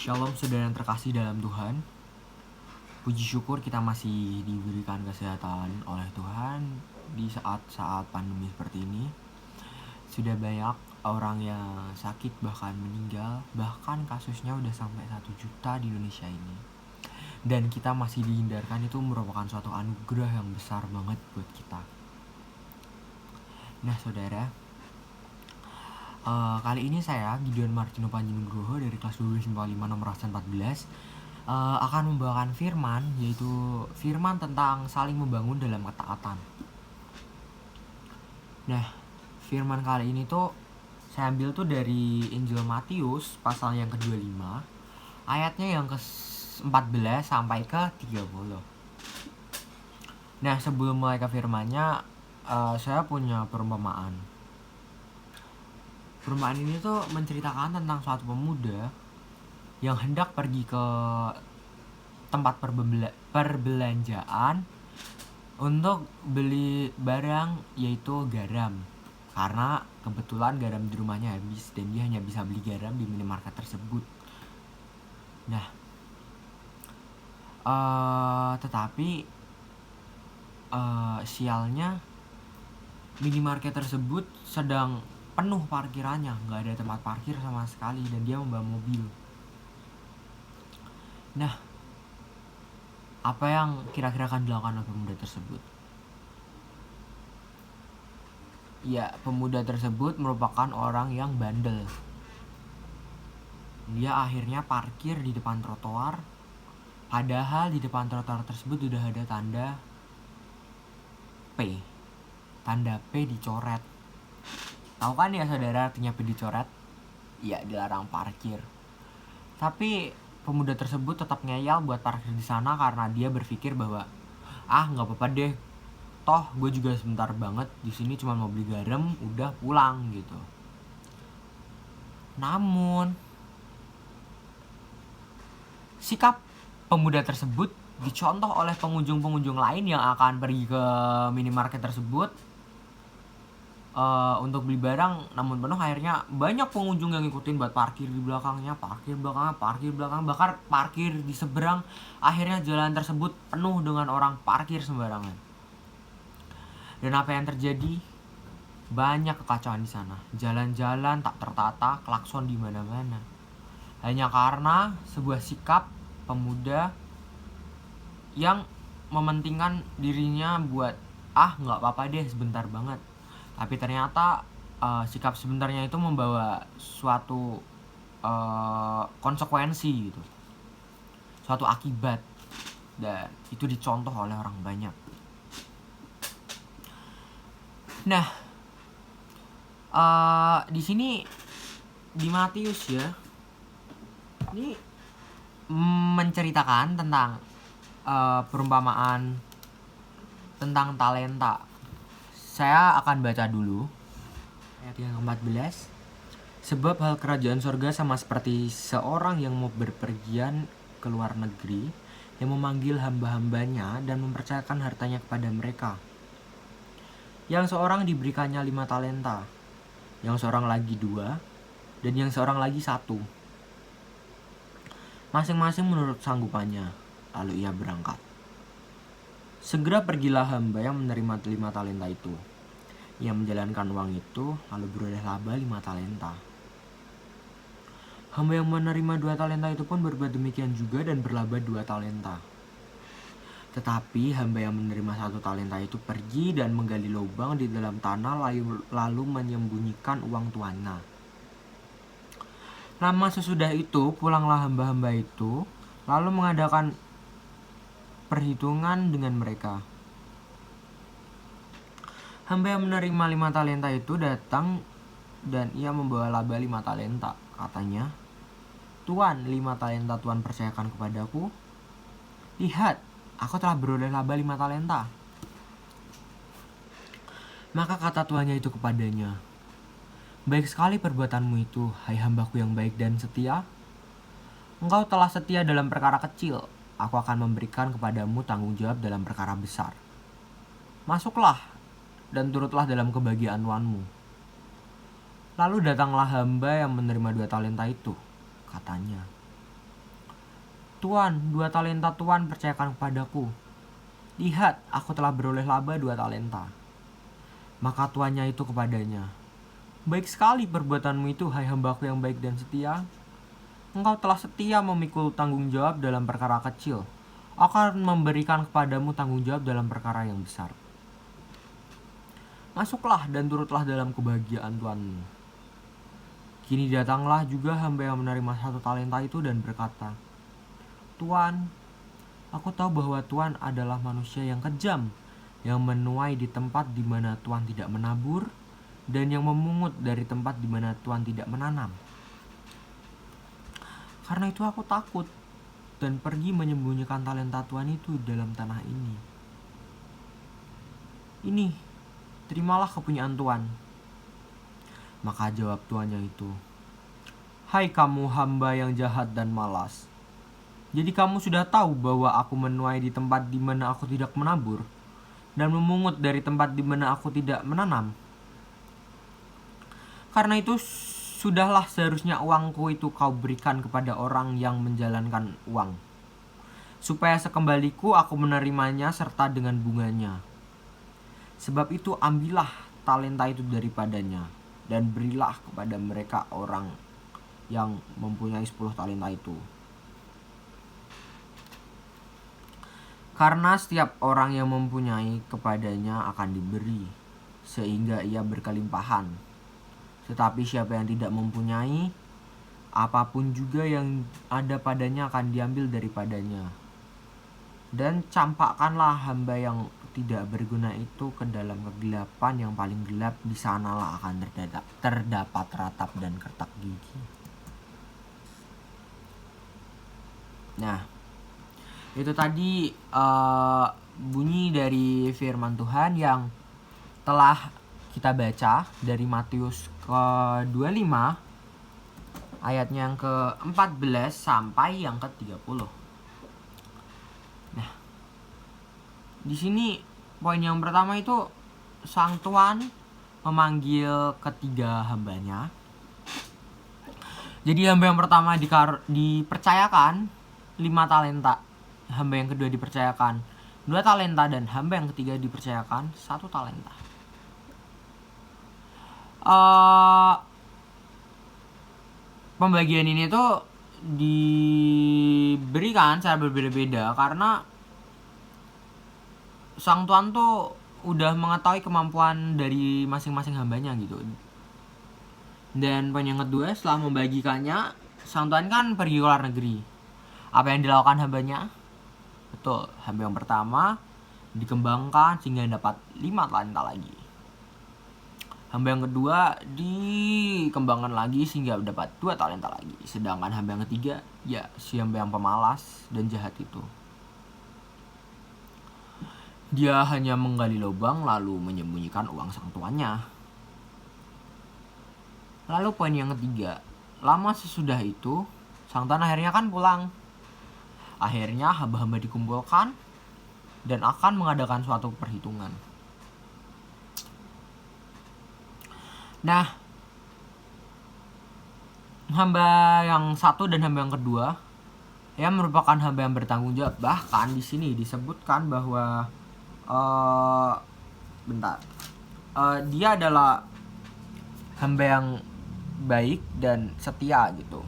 Shalom saudara yang terkasih dalam Tuhan. Puji syukur kita masih diberikan kesehatan oleh Tuhan di saat-saat pandemi seperti ini. Sudah banyak orang yang sakit bahkan meninggal, bahkan kasusnya udah sampai 1 juta di Indonesia ini. Dan kita masih dihindarkan, itu merupakan suatu anugerah yang besar banget buat kita. Nah saudara, kali ini saya, Gideon Martino Panjinugroho dari kelas 1245 nomor absen 14 akan membawakan firman, yaitu firman tentang saling membangun dalam ketaatan. Nah, firman kali ini tuh saya ambil tuh dari Injil Matius pasal yang ke-25, ayatnya yang ke-14 sampai ke-30. Nah, sebelum mulai ke firmannya, saya punya perumpamaan. Perumpamaan ini tuh menceritakan tentang suatu pemuda yang hendak pergi ke tempat perbelanjaan untuk beli barang, yaitu garam. Karena kebetulan garam di rumahnya habis dan dia hanya bisa beli garam di minimarket tersebut. Nah, tetapi sialnya minimarket tersebut sedang penuh parkirannya, nggak ada tempat parkir sama sekali, dan dia membawa mobil. Nah, apa yang kira-kira akan dilakukan oleh pemuda tersebut? Ya, pemuda tersebut merupakan orang yang bandel. Dia akhirnya parkir di depan trotoar, padahal di depan trotoar tersebut sudah ada tanda P. Tanda P dicoret. Tahu kan ya saudara artinya P dicoret? Ya, dilarang parkir. Tapi pemuda tersebut tetap ngeyel buat parkir di sana karena dia berpikir bahwa nggak apa-apa deh, toh gue juga sebentar banget di sini, cuma mau beli garam, udah pulang gitu. Namun sikap pemuda tersebut dicontoh oleh pengunjung-pengunjung lain yang akan pergi ke minimarket tersebut untuk beli barang, namun penuh. Akhirnya banyak pengunjung yang ngikutin buat parkir di belakangnya, parkir belakang, bahkan parkir di seberang. Akhirnya jalan tersebut penuh dengan orang parkir sembarangan. Dan apa yang terjadi? Banyak kekacauan di sana. Jalan-jalan tak tertata, klakson di mana-mana. Hanya karena sebuah sikap pemuda yang mementingkan dirinya buat nggak apa-apa deh, sebentar banget. Tapi ternyata sikap sebentarnya itu membawa suatu konsekuensi gitu, suatu akibat, dan itu dicontoh oleh orang banyak. Nah, di sini di Matius ya, ini menceritakan tentang perumpamaan tentang talenta. Saya akan baca dulu ayat yang ke-14. Sebab hal kerajaan sorga sama seperti seorang yang mau berpergian ke luar negeri, yang memanggil hamba-hambanya dan mempercayakan hartanya kepada mereka. Yang seorang diberikannya 5 talenta, yang seorang lagi 2, dan yang seorang lagi 1, masing-masing menurut sanggupannya. Lalu ia berangkat. Segera pergilah hamba yang menerima 5 talenta itu. Ia menjalankan uang itu, lalu beroleh laba 5 talenta. Hamba yang menerima 2 talenta itu pun berbuat demikian juga dan berlaba 2 talenta. Tetapi hamba yang menerima 1 talenta itu pergi dan menggali lubang di dalam tanah, lalu menyembunyikan uang tuannya. Lama sesudah itu pulanglah hamba-hamba itu, lalu mengadakan perhitungan dengan mereka. Hamba yang menerima 5 talenta itu datang dan ia membawa laba 5 talenta. Katanya, "Tuan, 5 talenta Tuan percayakan kepadaku. Lihat, aku telah beroleh laba 5 talenta." Maka kata tuannya itu kepadanya, "Baik sekali perbuatanmu itu, hai hambaku yang baik dan setia. Engkau telah setia dalam perkara kecil, aku akan memberikan kepadamu tanggung jawab dalam perkara besar. Masuklah dan turutlah dalam kebahagiaan tuanmu." Lalu datanglah hamba yang menerima 2 talenta itu. Katanya, Tuan, 2 talenta Tuan percayakan kepadaku. Lihat, aku telah beroleh laba 2 talenta. Maka tuannya itu kepadanya, baik sekali perbuatanmu itu, hai hambaku yang baik dan setia. Engkau telah setia memikul tanggung jawab dalam perkara kecil. Aku akan memberikan kepadamu tanggung jawab dalam perkara yang besar. Masuklah dan turutlah dalam kebahagiaan Tuanmu. Kini datanglah juga hamba yang menerima 1 talenta itu dan berkata, Tuan, aku tahu bahwa Tuan adalah manusia yang kejam, yang menuai di tempat di mana Tuan tidak menabur, dan yang memungut dari tempat di mana Tuan tidak menanam. Karena itu aku takut dan pergi menyembunyikan talenta Tuan itu dalam tanah ini. Ini, terimalah kepunyaan Tuan. Maka jawab tuannya itu, hai kamu hamba yang jahat dan malas. Jadi kamu sudah tahu bahwa aku menuai di tempat di mana aku tidak menabur, dan memungut dari tempat di mana aku tidak menanam. Karena itu sudahlah seharusnya uangku itu kau berikan kepada orang yang menjalankan uang, supaya sekembaliku aku menerimanya serta dengan bunganya. Sebab itu ambillah talenta itu daripadanya, dan berilah kepada mereka orang yang mempunyai 10 talenta itu. Karena setiap orang yang mempunyai kepadanya akan diberi, sehingga ia berkelimpahan. Tetapi siapa yang tidak mempunyai, apapun juga yang ada padanya akan diambil daripadanya. Dan campakkanlah hamba yang tidak berguna itu ke dalam kegelapan yang paling gelap, di sanalah akan terdapat ratap dan kertak gigi. Nah, itu tadi bunyi dari firman Tuhan yang telah kita baca dari Matius ke-25 ayatnya yang ke-14 sampai yang ke-30. Nah, di sini poin yang pertama itu sang tuan memanggil ketiga hambanya. Jadi hamba yang pertama dipercayakan 5 talenta, hamba yang kedua dipercayakan 2 talenta, dan hamba yang ketiga dipercayakan 1 talenta. Pembagian ini tuh diberikan secara berbeda-beda karena sang tuan tuh udah mengetahui kemampuan dari masing-masing hambanya gitu. Dan poin yang kedua, setelah membagikannya, sang tuan kan pergi ke luar negeri. Apa yang dilakukan hambanya? Betul, hamba yang pertama dikembangkan sehingga dapat 5 talenta lagi. Hamba yang kedua dikembangkan lagi sehingga dapat 2 talenta lagi. Sedangkan hamba yang ketiga, ya si hamba yang pemalas dan jahat itu, dia hanya menggali lubang lalu menyembunyikan uang sang tuannya. Lalu poin yang ketiga, lama sesudah itu sang tuan akhirnya kan pulang. Akhirnya hamba-hamba dikumpulkan dan akan mengadakan suatu perhitungan. Nah, hamba yang satu dan hamba yang kedua ya merupakan hamba yang bertanggung jawab. Bahkan di sini disebutkan bahwa dia adalah hamba yang baik dan setia gitu,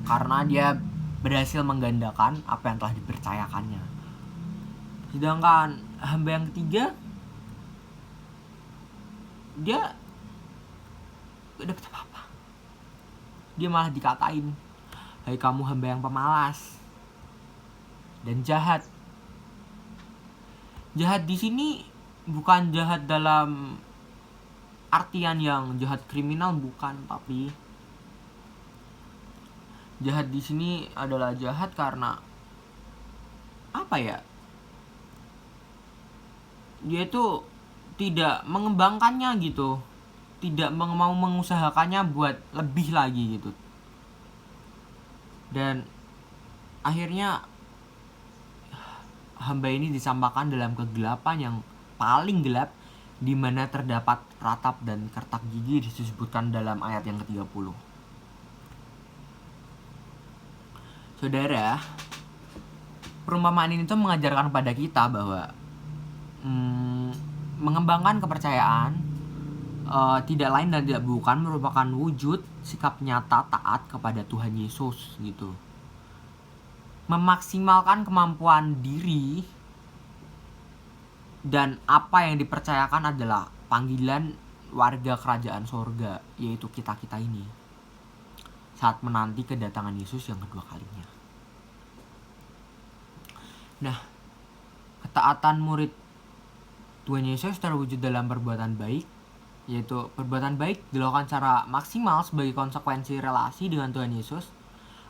karena dia berhasil menggandakan apa yang telah dipercayakannya. Sedangkan hamba yang ketiga, dia gak dapet apa-apa. Dia malah dikatain, hai kamu hamba yang pemalas dan jahat. Jahat di sini bukan jahat dalam artian yang jahat kriminal, bukan, tapi jahat di sini adalah jahat karena apa ya? Dia itu tidak mengembangkannya gitu, tidak mau mengusahakannya buat lebih lagi gitu. Dan akhirnya hamba ini disampaikan dalam kegelapan yang paling gelap, di mana terdapat ratap dan kertak gigi, disebutkan dalam ayat yang ke-30. Saudara, perumpamaan ini tuh mengajarkan kepada kita bahwa mengembangkan kepercayaan tidak lain dan tidak bukan merupakan wujud sikap nyata taat kepada Tuhan Yesus gitu. Memaksimalkan kemampuan diri dan apa yang dipercayakan adalah panggilan warga kerajaan sorga, yaitu kita-kita ini, saat menanti kedatangan Yesus yang kedua kalinya. Nah, ketaatan murid Tuhan Yesus terwujud dalam perbuatan baik, yaitu perbuatan baik dilakukan secara maksimal sebagai konsekuensi relasi dengan Tuhan Yesus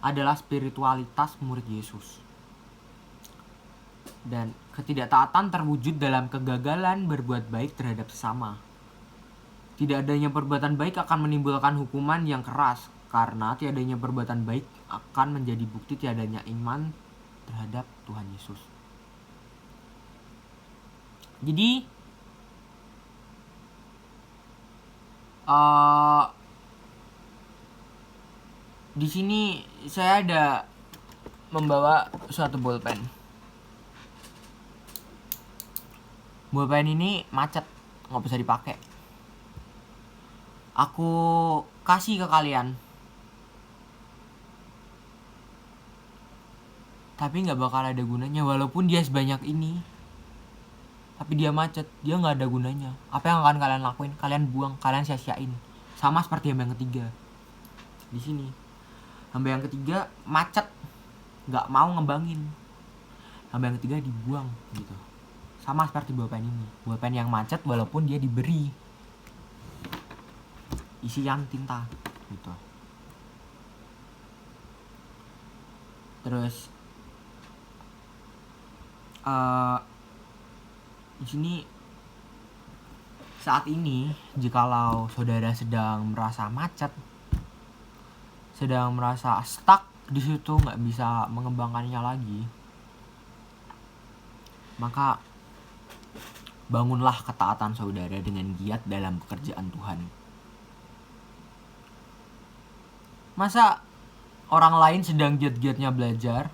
adalah spiritualitas murid Yesus. Dan ketidaktaatan terwujud dalam kegagalan berbuat baik terhadap sesama. Tidak adanya perbuatan baik akan menimbulkan hukuman yang keras, karena tiadanya perbuatan baik akan menjadi bukti tiadanya iman terhadap Tuhan Yesus. Jadi di sini saya ada membawa suatu bolpen. Bolpen ini macet, nggak bisa dipakai. Aku kasih ke kalian, tapi nggak bakal ada gunanya walaupun dia sebanyak ini. Tapi dia macet, dia nggak ada gunanya. Apa yang akan kalian lakuin? Kalian buang, kalian sia-siain. Sama seperti hamba yang ketiga. Di sini, hamba yang ketiga macet, nggak mau ngembangin. Hamba yang ketiga dibuang, gitu. Sama seperti bolpen ini. Bolpen yang macet walaupun dia diberi isian tinta, gitu. Terus di sini saat ini, jikalau saudara sedang merasa macet, sedang merasa stuck di situ, nggak bisa mengembangkannya lagi, maka bangunlah ketaatan saudara dengan giat dalam pekerjaan Tuhan. Masa orang lain sedang giat-giatnya belajar,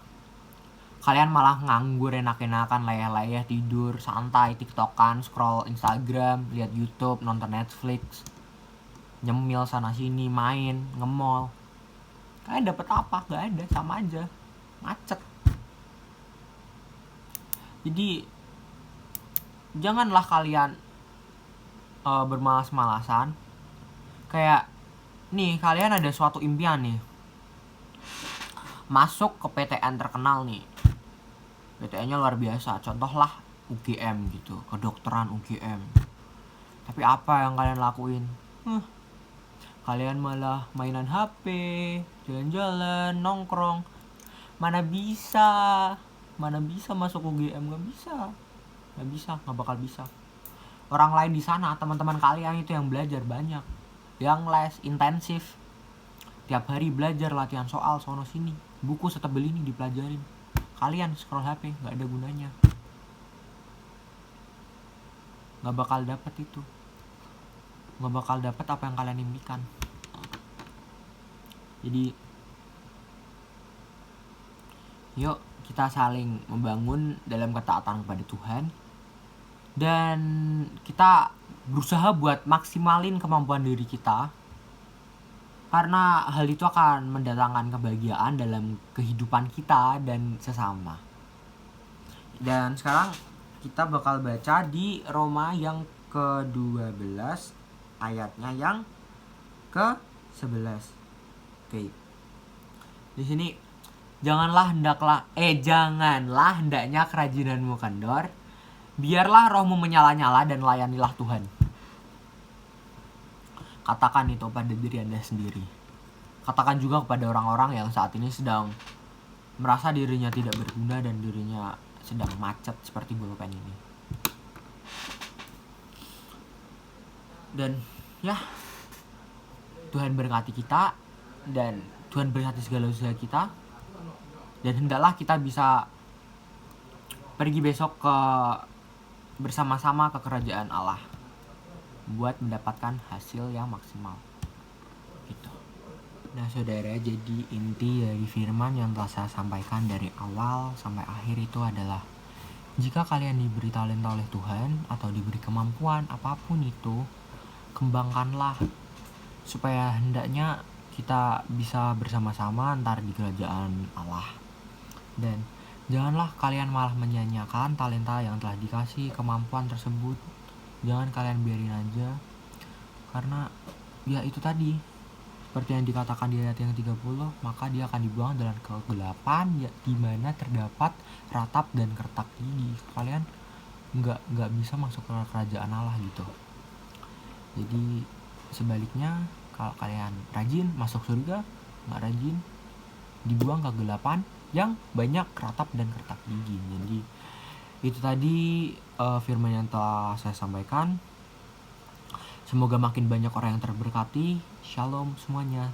kalian malah nganggur enak-enakan, leyeh-leyeh, tidur, santai, tiktokan, scroll Instagram, lihat YouTube, nonton Netflix, nyemil sana sini, main, nge-mall. Kalian dapet apa? Gak ada, sama aja, macet. Jadi janganlah kalian bermalas-malasan. Kayak nih, kalian ada suatu impian nih, masuk ke PTN terkenal nih, PTN-nya luar biasa, contohlah UGM gitu, kedokteran UGM. Tapi apa yang kalian lakuin? Kalian malah mainan HP, jalan-jalan, nongkrong. Mana bisa masuk UGM? Gak bisa, gak bakal bisa. Orang lain di sana, teman-teman kalian itu yang belajar banyak, yang les intensif, tiap hari belajar, latihan soal sono sini, buku setebel ini dipelajarin. Kalian scroll HP, gak ada gunanya, gak bakal dapet itu, gak bakal dapet apa yang kalian impikan. Jadi yuk kita saling membangun dalam ketaatan kepada Tuhan, dan kita berusaha buat maksimalin kemampuan diri kita, karena hal itu akan mendatangkan kebahagiaan dalam kehidupan kita dan sesama. Dan sekarang kita bakal baca di Roma yang ke-12 ayatnya yang ke-11. Oke. Di sini, janganlah hendaknya kerajinanmu kendor, biarlah rohmu menyala-nyala dan layanilah Tuhan. Katakan itu pada diri Anda sendiri. Katakan juga kepada orang-orang yang saat ini sedang merasa dirinya tidak berguna dan dirinya sedang macet seperti bolpen ini. Dan ya, Tuhan berkati kita, dan Tuhan berkati segala usaha kita, dan hendaklah kita bisa pergi besok bersama-sama ke kerajaan Allah buat mendapatkan hasil yang maksimal gitu. Nah saudara, jadi inti dari firman yang telah saya sampaikan dari awal sampai akhir itu adalah, jika kalian diberi talenta oleh Tuhan atau diberi kemampuan apapun itu, kembangkanlah supaya hendaknya kita bisa bersama-sama ntar di kerajaan Allah. Dan janganlah kalian malah menyanyiakan talenta yang telah dikasih, kemampuan tersebut. Jangan kalian biarin aja, karena ya itu tadi, seperti yang dikatakan di ayat yang 30, maka dia akan dibuang dalam kegelapan ya, di mana terdapat ratap dan kertak gigi. Kalian nggak bisa masuk ke kerajaan Allah gitu. Jadi sebaliknya, kalau kalian rajin masuk surga, nggak rajin dibuang ke kegelapan yang banyak ratap dan kertak gigi. Jadi itu tadi firman yang telah saya sampaikan. Semoga makin banyak orang yang terberkati. Shalom semuanya.